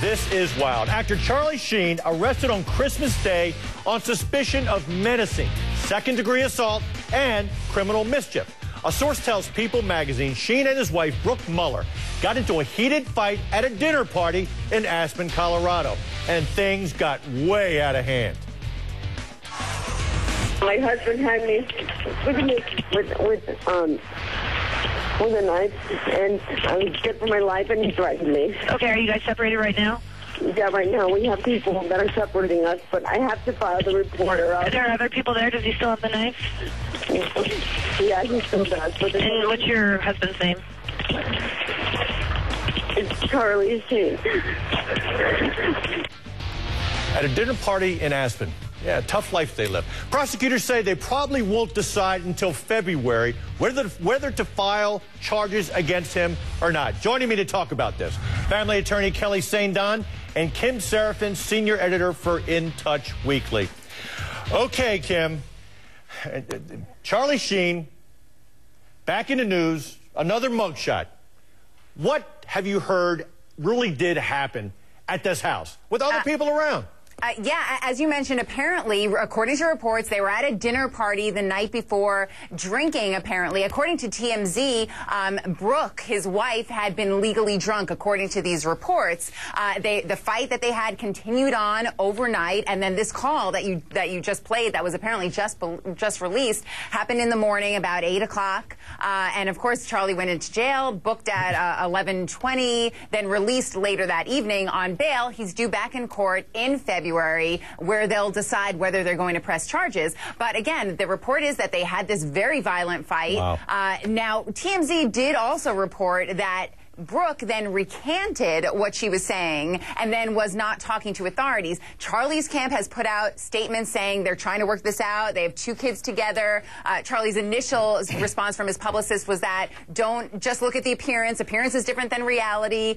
This is wild. Actor Charlie Sheen arrested on Christmas Day on suspicion of menacing, second-degree assault, and criminal mischief. A source tells People magazine Sheen and his wife, Brooke Muller, got into a heated fight at a dinner party in Aspen, Colorado, and things got way out of hand. My husband had me with a knife, and I was scared for my life, and he threatened me. Okay, are you guys separated right now? Yeah, right now we have people that are separating us, but I have to file the report. Are there other people there? Does he still have the knife? Yeah, he still does. But and what's your husband's name? It's Charlie Sheen. At a dinner party in Aspen. Yeah, tough life they live. Prosecutors say they probably won't decide until February whether to file charges against him or not. Joining me to talk about this, family attorney Kelly Saindon and Kim Seraphin, senior editor for In Touch Weekly. Okay, Kim. Charlie Sheen, back in the news, another mugshot. What have you heard really did happen at this house with other people around? Yeah, as you mentioned, apparently, according to reports, they were at a dinner party the night before, drinking, apparently. According to TMZ, Brooke, his wife, had been legally drunk, according to these reports. The fight that they had continued on overnight, and then this call that you just played, that was apparently just released, happened in the morning about 8 o'clock. And, of course, Charlie went into jail, booked at 11:20, then released later that evening on bail. He's due back in court in February, where they'll decide whether they're going to press charges. But again, the report is that they had this very violent fight. Wow. Now, TMZ did also report that Brooke then recanted what she was saying and then was not talking to authorities. Charlie's camp has put out statements saying they're trying to work this out. They have 2 kids together. Charlie's initial response from his publicist was that don't just look at the appearance. Appearance is different than reality.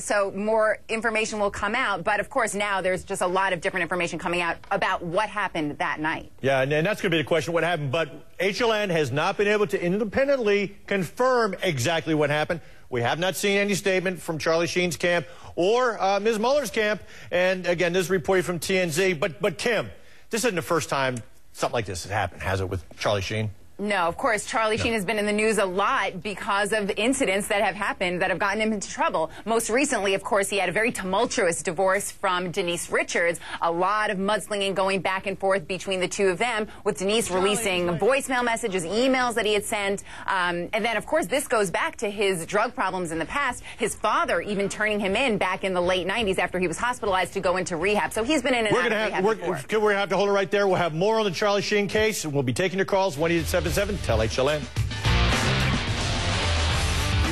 So more information will come out. But, of course, now there's just a lot of different information coming out about what happened that night. Yeah, and that's going to be the question, what happened. But HLN has not been able to independently confirm exactly what happened. We have not seen any statement from Charlie Sheen's camp or Ms. Muller's camp. And, again, this is reported from TMZ. But Kim, this isn't the first time something like this has happened, has it, with Charlie Sheen? No, of course, Charlie Sheen has been in the news a lot because of incidents that have happened that have gotten him into trouble. Most recently, of course, he had a very tumultuous divorce from Denise Richards. A lot of mudslinging going back and forth between the two of them, with Denise releasing voicemail messages, emails that he had sent. And then, of course, this goes back to his drug problems in the past. His father even turning him in back in the late 90s after he was hospitalized to go into rehab. So he's been in and out of rehab before. We're going to have to hold it right there. We'll have more on the Charlie Sheen case, and we'll be taking your calls, 1-877 Tell HLN.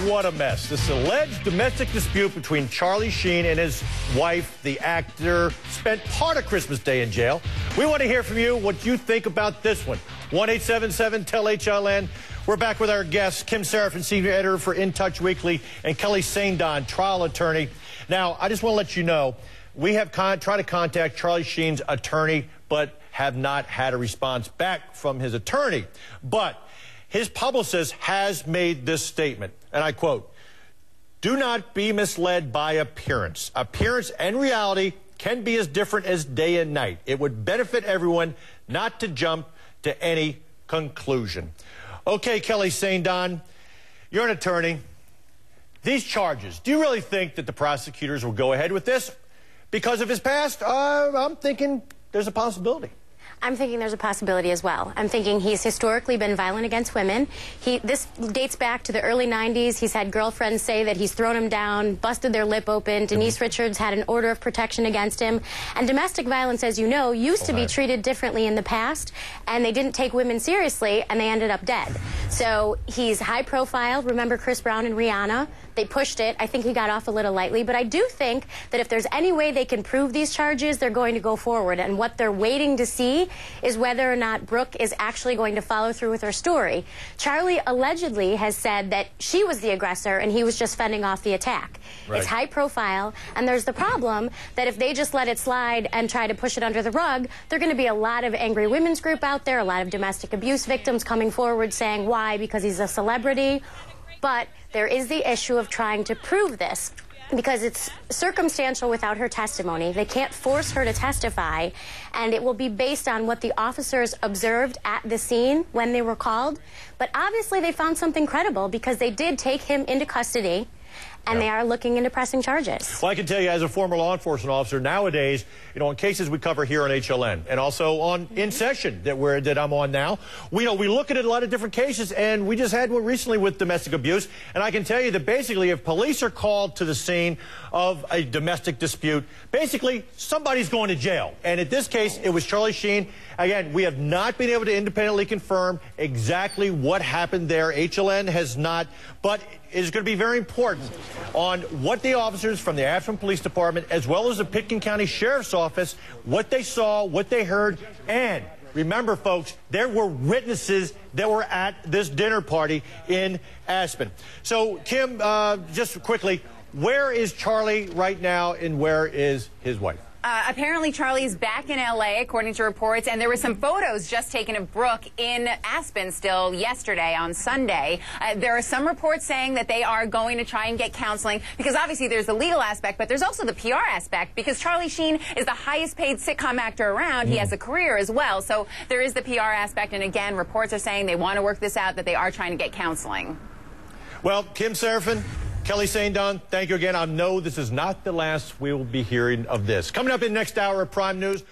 What a mess. This alleged domestic dispute between Charlie Sheen and his wife, the actor, spent part of Christmas Day in jail. We want to hear from you what you think about this one. 1-877 Tell HLN. We're back with our guests, Kim Seraphin, senior editor for In Touch Weekly, and Kelly Saindon, trial attorney. Now, I just want to let you know, we have tried to contact Charlie Sheen's attorney, but have not had a response back from his attorney. But his publicist has made this statement, and I quote, "Do not be misled by appearance. Appearance and reality can be as different as day and night. It would benefit everyone not to jump to any conclusion." Okay, Kelly Saindon, you're an attorney. These charges, do you really think that the prosecutors will go ahead with this? Because of his past, I'm thinking there's a possibility. I'm thinking there's a possibility as well. I'm thinking he's historically been violent against women. This dates back to the early 90s. He's had girlfriends say that he's thrown them down, busted their lip open. Denise Richards had an order of protection against him. And domestic violence, as you know, used to be treated differently in the past, and they didn't take women seriously, and they ended up dead. So he's high profile. Remember Chris Brown and Rihanna? They pushed it. I think he got off a little lightly. But I do think that if there's any way they can prove these charges, they're going to go forward. And what they're waiting to see is whether or not Brooke is actually going to follow through with her story. Charlie allegedly has said that she was the aggressor and he was just fending off the attack. Right. It's high profile, and there's the problem that if they just let it slide and try to push it under the rug, there are going to be a lot of angry women's group out there, a lot of domestic abuse victims coming forward saying why, because he's a celebrity. But there is the issue of trying to prove this. because it's circumstantial without her testimony. They can't force her to testify, and it will be based on what the officers observed at the scene when they were called. But obviously they found something credible because they did take him into custody, and they are looking into pressing charges. Well, I can tell you, as a former law enforcement officer, nowadays, you know, in cases we cover here on HLN and also on In Session that I'm on now, we look at a lot of different cases, and we just had one recently with domestic abuse. And I can tell you that basically, if police are called to the scene of a domestic dispute, basically somebody's going to jail. And in this case, it was Charlie Sheen. Again, we have not been able to independently confirm exactly what happened there. HLN has not, but it is going to be very important on what the officers from the Ashland Police Department, as well as the Pitkin County Sheriff's Office, what they saw, what they heard. And remember, folks, there were witnesses that were at this dinner party in Aspen. So, Kim, just quickly, where is Charlie right now, and where is his wife? Apparently, Charlie's back in L.A., according to reports, and there were some photos just taken of Brooke in Aspen still yesterday on Sunday. There are some reports saying that they are going to try and get counseling, because obviously there's the legal aspect, but there's also the PR aspect, because Charlie Sheen is the highest paid sitcom actor around. He has a career as well, so there is the PR aspect, and again, reports are saying they want to work this out, that they are trying to get counseling. Well, Kim Seraphin, Kelly Saindon, thank you again. I know this is not the last we will be hearing of this. Coming up in the next hour of Prime News.